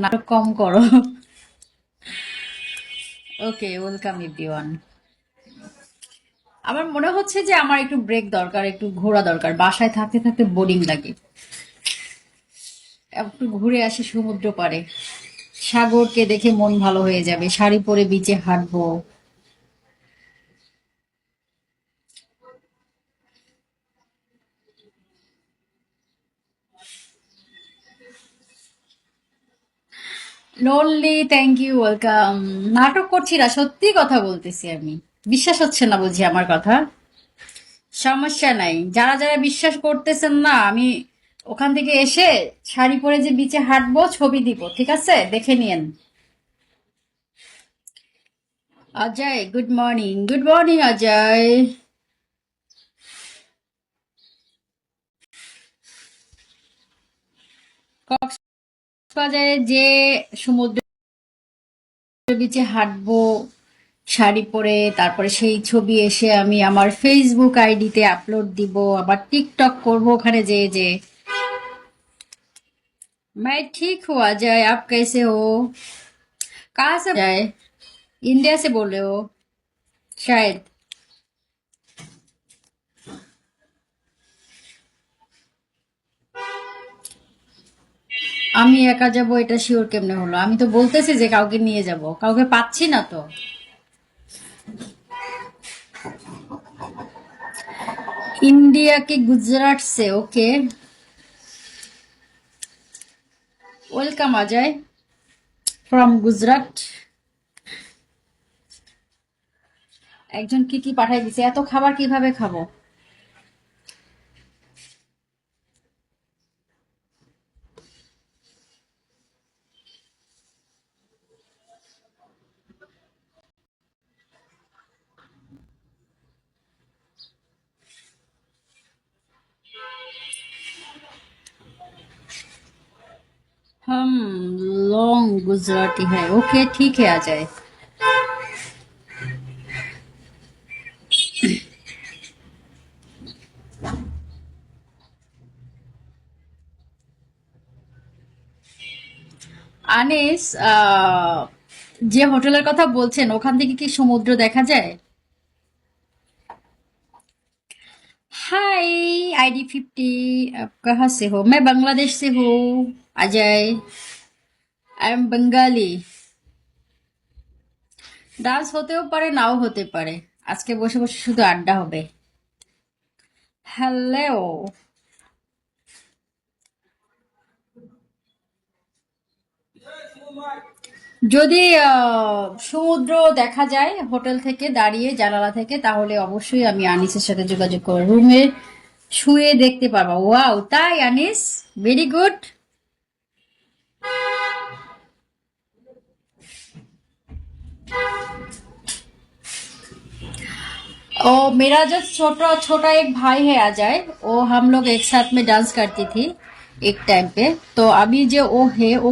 নাটক কম করো। ওকে, welcome everyone. আমার মনে হচ্ছে যে আমার একটু ব্রেক দরকার, একটু ঘোরা দরকার। বাসায় থাকতে থাকতে বোরিং লাগে। একটু ঘুরে আসি সমুদ্র পাড়ে, সাগরকে দেখে মন ভালো হয়ে যাবে। শাড়ি পরে বিচে হাঁটবো। Lonely, thank you, welcome. নাটক করছি না, সত্যি কথা বলতেছি আমি। বিশ্বাস হচ্ছে না বুঝি আমার কথা? সমস্যা নাই, যারা যারা বিশ্বাস করতেছেন না, আমি ওখান থেকে এসে শাড়ি পরে যে বিচে হাঁটবো, ছবি দিব, ঠিক আছে? দেখে নিয়েন। Ajay, good morning. Good morning Ajay. কক্সবাজারে যে সমুদ্র বিচে হাঁটবো শাড়ি পরে, তারপরে সেই ছবি এসে আমি আমার ফেসবুক আইডিতে আপলোড দিব, আবার টিকটক করব ওখানে যেয়ে যে। मैं ठीक हूँ अजय, आप कैसे हो? कहाँ से जाए? इंडिया से बोल रहे हो शायद। আমি একা যাব এটা শিওর কেমনে হলো? আমি তো বলতেছি যে কাউকে নিয়ে যাব, কাউকে পাচ্ছি না তো। इंडिया के गुजरात से, okay. Welcome Ajay, from Gujarat. একজন কি কি পাঠাই দিছে, এত খাবার কিভাবে খাবো? हम लॉन्ग गुजराती है, ओके ठीक है अजय। আনিস, যে হোটেলের কথা বলছেন ওখান থেকে কি সমুদ্র দেখা যায়? हाय ID50, आप कहाँ से हो? मैं बांग्लादेश से हूँ Ajay. I am Bengali. Dance হতেও পারে, নাও হতে পারে। আজকে বসে বসে শুধু আড্ডা হবে। হ্যালো। যদি সমুদ্র দেখা যায় হোটেল থেকে দাঁড়িয়ে জানালা থেকে, তাহলে অবশ্যই আমি আনিসের সাথে যোগাযোগ করব। রুমে শুয়ে দেখতে পারবো। ওয়াও, তাই আনিস? Very good. ओ मेरा जो छोटा छोटा एक भाई है अजय, वो हम लोग एक साथ में डांस करती थी एक टाइम पे। तो अभी जो वो है वो